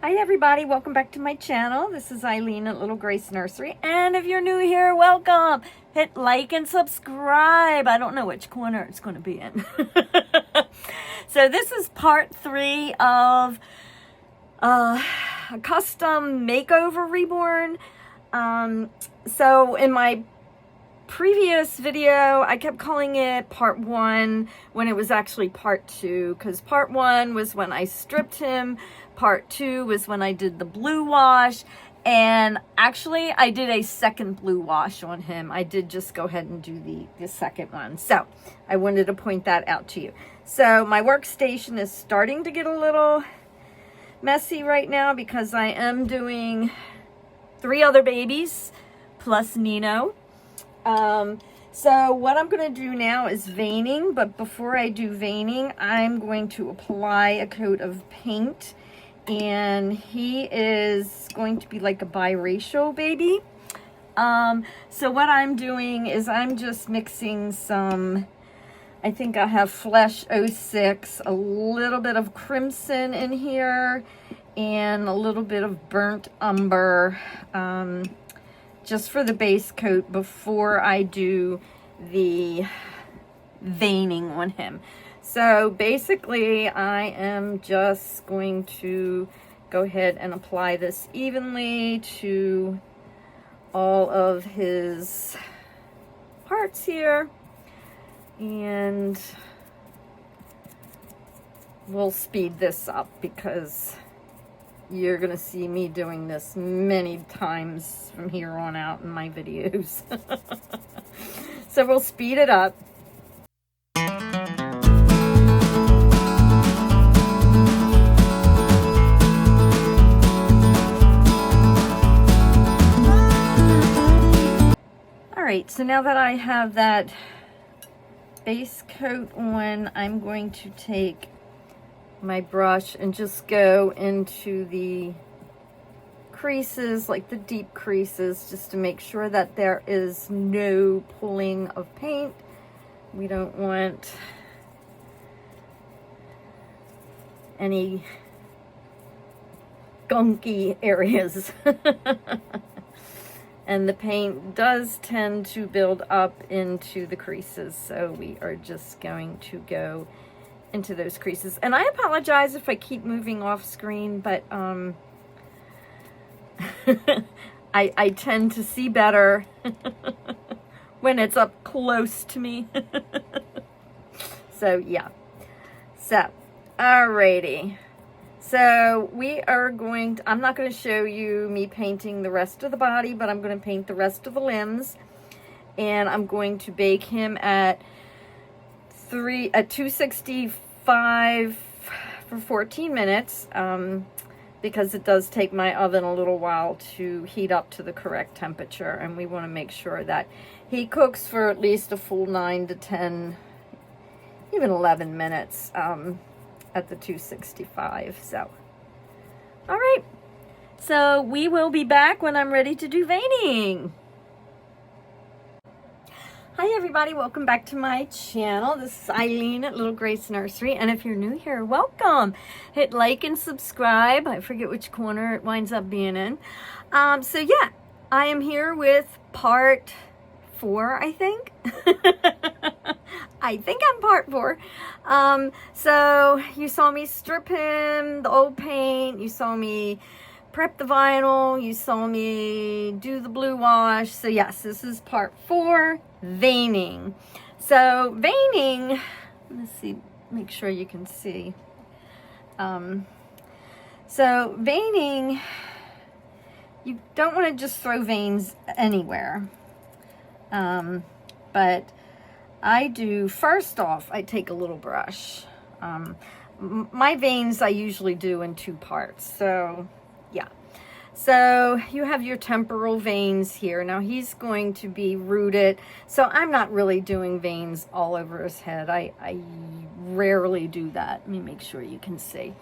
Hi everybody, welcome back to my channel. This is Eileen at Little Grace Nursery, and if you're new here, welcome. Hit like and subscribe. I don't know which corner it's going to be in. So this is part 3 of a custom makeover reborn. So in my previous video, I kept calling it part 1 when it was actually part 2, because part 1 was when I stripped him, part 2 was when I did the blue wash, and actually I did a second blue wash on him. I did just go ahead and do the second one, so I wanted to point that out to you. So my workstation is starting to get a little messy right now because I am doing 3 other babies plus Nino. So what I'm going to do now is veining, but before I do veining, I'm going to apply a coat of paint, and he is going to be like a biracial baby. So what I'm doing is I'm just mixing some, I think I have Flesh 06, a little bit of crimson in here, and a little bit of burnt umber, just for the base coat before I do the veining on him. So basically I am just going to go ahead and apply this evenly to all of his parts here, and we'll speed this up because you're going to see me doing this many times from here on out in my videos. So we'll speed it up. Alright, so now that I have that base coat on, I'm going to take my brush and just go into the creases, like the deep creases, just to make sure that there is no pulling of paint. We don't want any gunky areas. And the paint does tend to build up into the creases, so we are just going to go into those creases. And I apologize if I keep moving off screen, but I tend to see better when it's up close to me. So yeah. So alrighty. So we are going to, I'm not going to show you me painting the rest of the body, but I'm going to paint the rest of the limbs, and I'm going to bake him at 265 for 14 minutes, because it does take my oven a little while to heat up to the correct temperature, and we want to make sure that he cooks for at least a full 9 to 10, even 11 minutes at the 265. So all right, so we will be back when I'm ready to do veining. Hi everybody, welcome back to my channel. This is Eileen at Little Grace Nursery, and if you're new here, welcome. Hit like and subscribe. I forget which corner it winds up being in. So yeah, I am here with part 4, I think. I think I'm part 4. So you saw me strip him, the old paint, you saw me prep the vinyl, you saw me do the blue wash. So yes, this is part 4, veining. So veining, let's see, make sure you can see. So veining, you don't want to just throw veins anywhere. But I do, first off, I take a little brush. My veins I usually do in 2 parts. So yeah. So you have your temporal veins here. Now he's going to be rooted, so I'm not really doing veins all over his head. I rarely do that. Let me make sure you can see.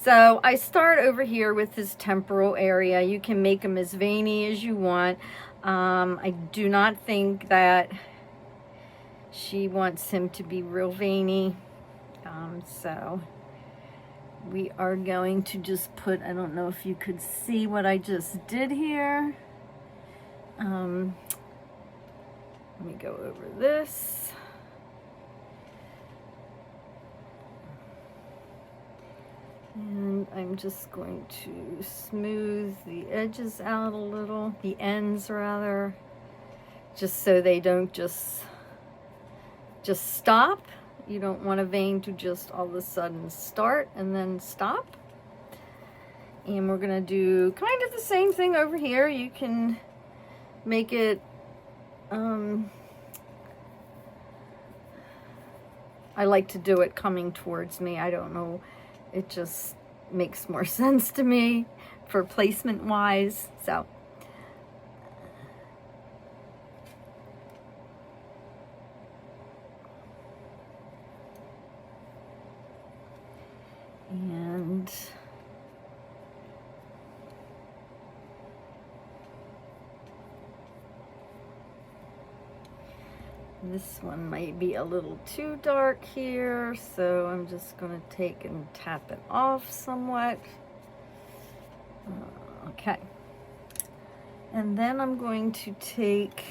So I start over here with his temporal area. You can make them as veiny as you want. I do not think that she wants him to be real veiny. So we are going to just put, I don't know if you could see what I just did here. Let me go over this. And I'm just going to smooth the edges out a little, the ends rather, just so they don't just stop. You don't want a vein to just all of a sudden start and then stop. And we're gonna do kind of the same thing over here. You can make it, I like to do it coming towards me. I don't know, it just makes more sense to me for placement wise. So and this one might be a little too dark here, so I'm just going to take and tap it off somewhat. Okay. And then I'm going to take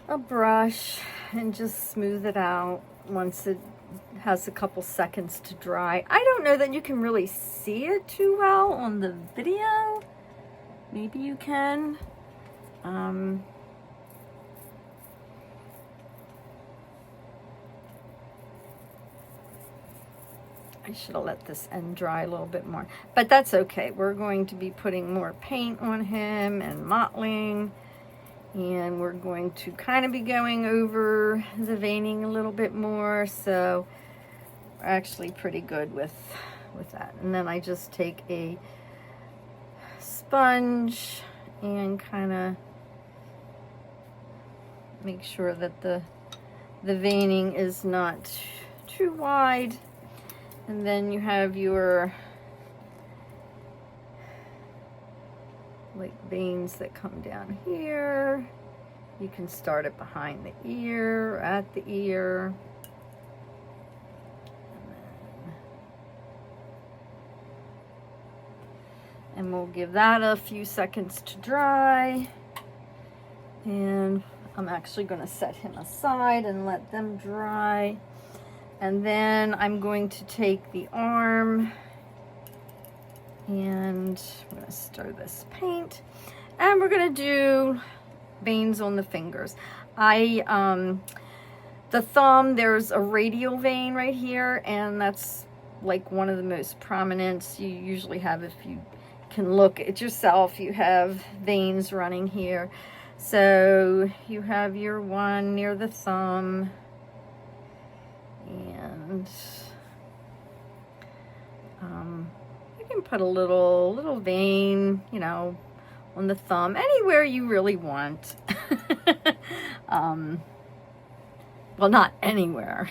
a brush and just smooth it out once it has a couple seconds to dry. I don't know that you can really see it too well on the video. Maybe you can. I should have let this end dry a little bit more, but that's okay. We're going to be putting more paint on him and mottling, and we're going to kind of be going over the veining a little bit more, so we're actually pretty good with that. And then I just take a sponge and kind of make sure that the veining is not too wide. And then you have your like veins that come down here. You can start it behind the ear, at the ear. And we'll give that a few seconds to dry. And I'm actually going to set him aside and let them dry. And then I'm going to take the arm and I'm going to stir this paint. And we're going to do veins on the fingers. The thumb, there's a radial vein right here, and that's like one of the most prominent. You usually have, if you can look at yourself, you have veins running here. So you have your one near the thumb. And you can put a little vein, you know, on the thumb, anywhere you really want. Well, not anywhere,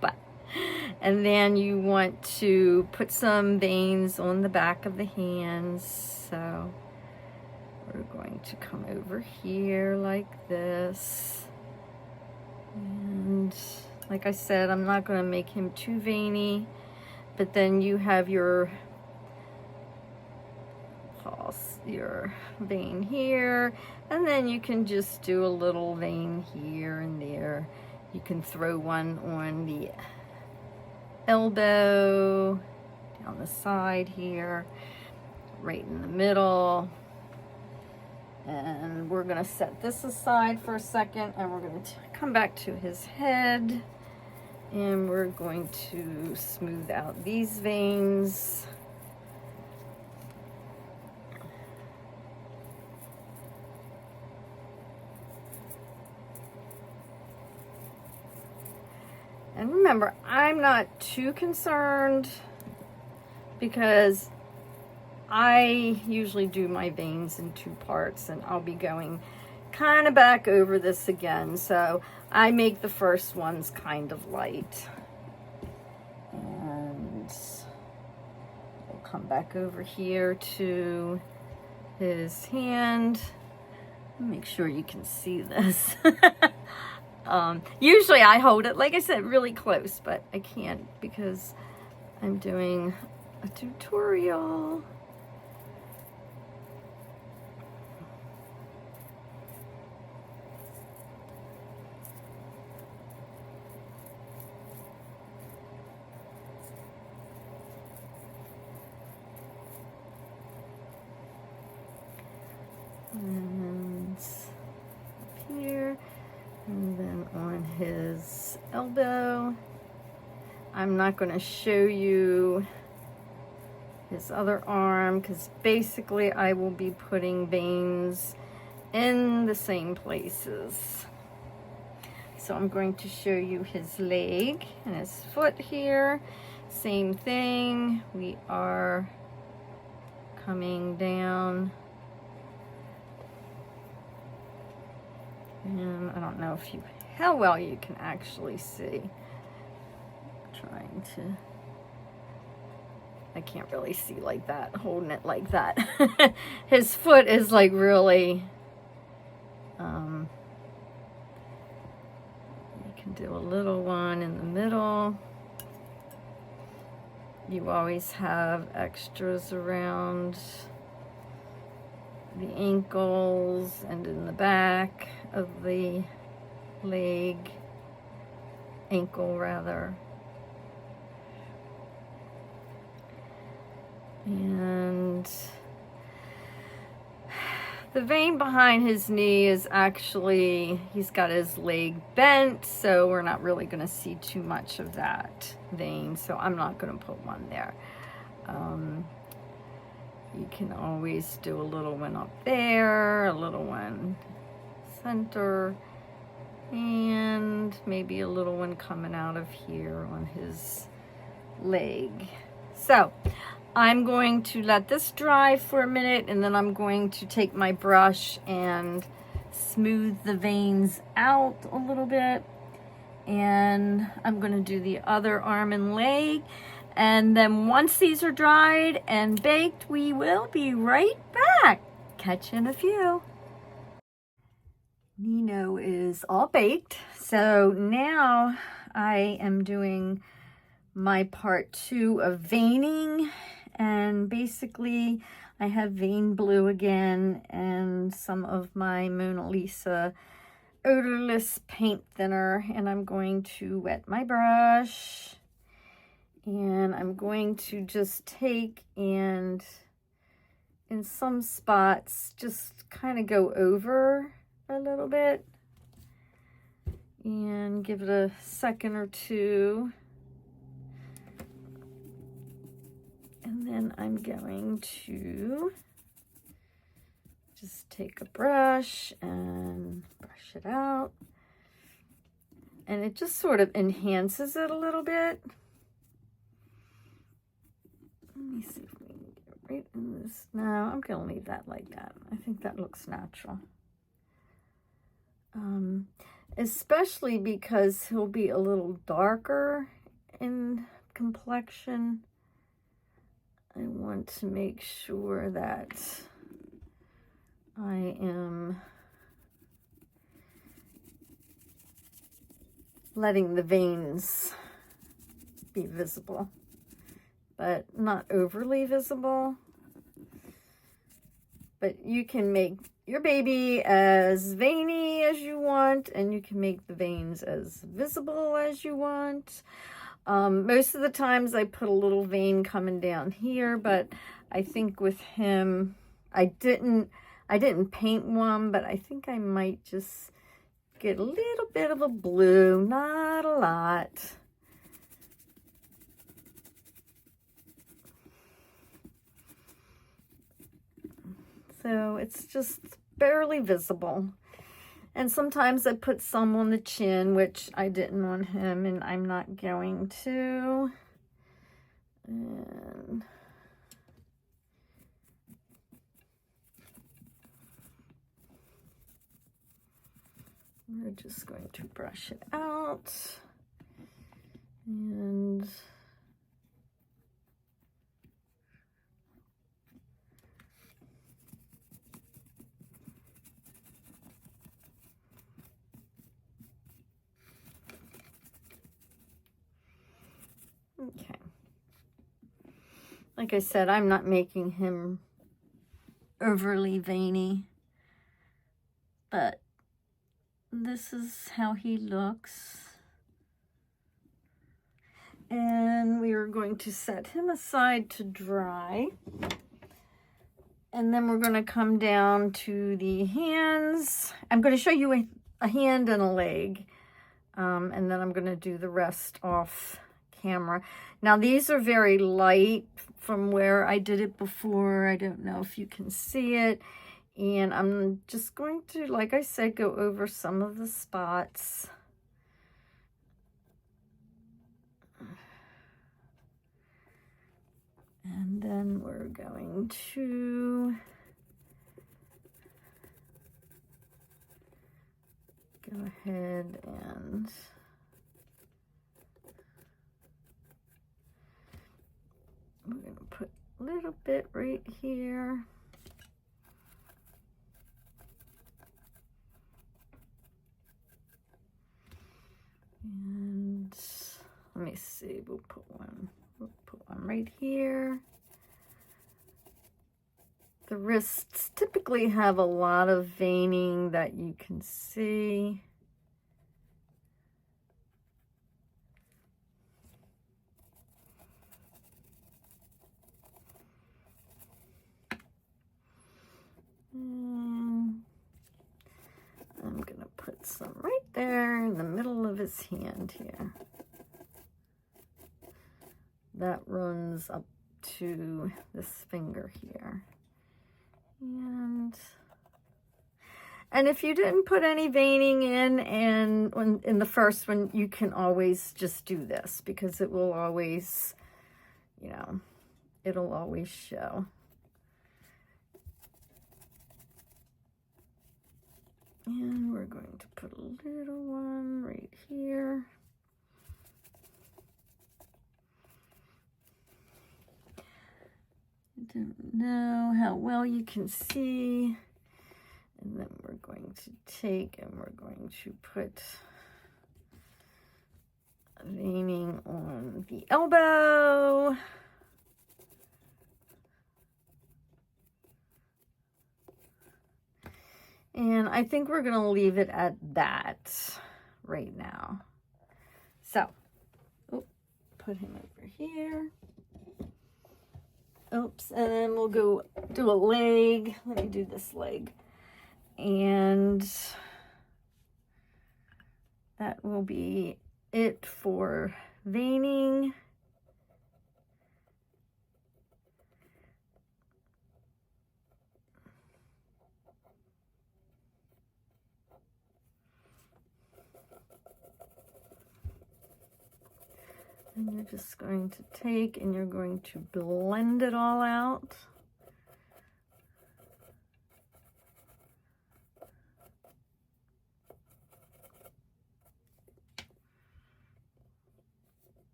but, and then you want to put some veins on the back of the hands. So we're going to come over here like this. And like I said, I'm not going to make him too veiny, but then you have your pulse, your vein here, and then you can just do a little vein here and there. You can throw one on the elbow, down the side here, right in the middle. And we're going to set this aside for a second, and we're going to come back to his head, and we're going to smooth out these veins. And remember, I'm not too concerned because I usually do my veins in two parts, and I'll be going kind of back over this again. So I make the first ones kind of light. And we'll come back over here to his hand. Make sure you can see this. Usually I hold it, like I said, really close, but I can't because I'm doing a tutorial. And up here, and then on his elbow. I'm not going to show you his other arm because basically I will be putting veins in the same places. So I'm going to show you his leg and his foot here. Same thing. We are coming down. And I don't know if how well you can actually see. Trying to, I can't really see like that, holding it like that. His foot is like really, you can do a little one in the middle. You always have extras around the ankles and in the back of the leg, ankle rather. And the vein behind his knee is actually, he's got his leg bent, so we're not really going to see too much of that vein, so I'm not going to put one there. You can always do a little one up there, a little one center, and maybe a little one coming out of here on his leg. So I'm going to let this dry for a minute, and then I'm going to take my brush and smooth the veins out a little bit. And I'm going to do the other arm and leg. And then once these are dried and baked, we will be right back. Catch you in a few. Nino is all baked. So now I am doing my part 2 of veining. And basically I have vein blue again and some of my Mona Lisa odorless paint thinner, and I'm going to wet my brush, and I'm going to just take and in some spots just kind of go over a little bit and give it a second or two. And then I'm going to just take a brush and brush it out. And it just sort of enhances it a little bit. Let me see if we can get it right in this. No, I'm going to leave that like that. I think that looks natural. Especially because he'll be a little darker in complexion. I want to make sure that I am letting the veins be visible, but not overly visible. But you can make your baby as veiny as you want, and you can make the veins as visible as you want. Most of the times I put a little vein coming down here, but I think with him, I didn't paint one, but I think I might just get a little bit of a blue, not a lot. So it's just barely visible. And sometimes I put some on the chin, which I didn't on him, and I'm not going to. And we're just going to brush it out. And Okay. Like I said, I'm not making him overly veiny, but this is how he looks. And we are going to set him aside to dry. And then we're going to come down to the hands. I'm going to show you a hand and a leg. And then I'm going to do the rest off camera. Now these are very light from where I did it before. I don't know if you can see it. And I'm just going to, like I said, go over some of the spots. And then we're going to go ahead and we're going to put a little bit right here. And let me see, we'll put one right here. The wrists typically have a lot of veining that you can see. I'm gonna put some right there in the middle of his hand here. That runs up to this finger here. And if you didn't put any veining in, and in the first one, you can always just do this because it will always, you know, it'll always show. And we're going to put a little one right here. I don't know how well you can see. And then we're going to take and we're going to put a veining on the elbow. And I think we're going to leave it at that right now. So, put him over here. Oops, and then we'll go do a leg. Let me do this leg. And that will be it for veining. And you're just going to take and you're going to blend it all out.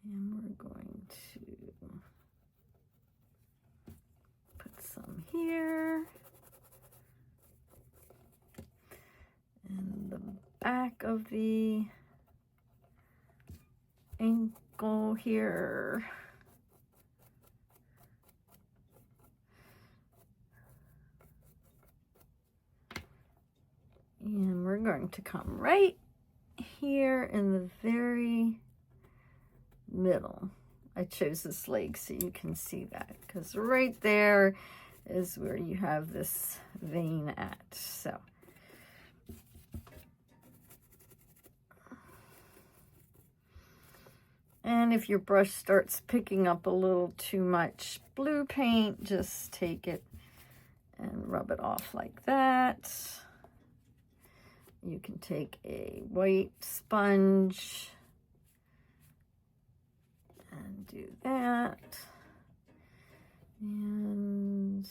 And we're going to put some here. And the back of the ankle here. And we're going to come right here in the very middle. I chose this leg so you can see that, because right there is where you have this vein at. So and if your brush starts picking up a little too much blue paint, just take it and rub it off like that. You can take a white sponge and do that. And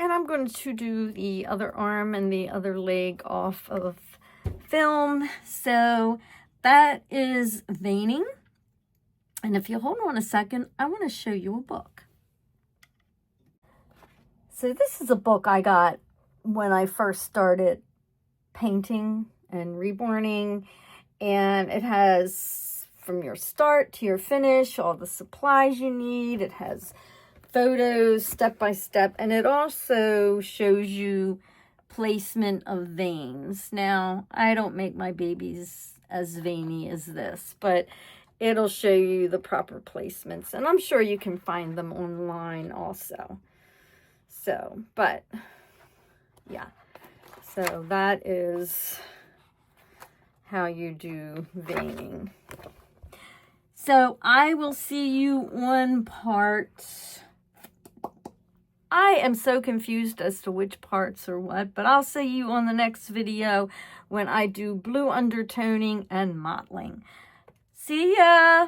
And I'm going to do the other arm and the other leg off of film. So that is veining. And if you hold on a second, I want to show you a book. So this is a book I got when I first started painting and reborning. And it has from your start to your finish, all the supplies you need. It has photos step by step. And it also shows you placement of veins. Now, I don't make my babies as veiny as this, but it'll show you the proper placements. And I'm sure you can find them online also. So, but yeah. So that is how you do veining. So I will see you on part. I am so confused as to which parts are what, but I'll see you on the next video when I do blue undertoning and mottling. See ya!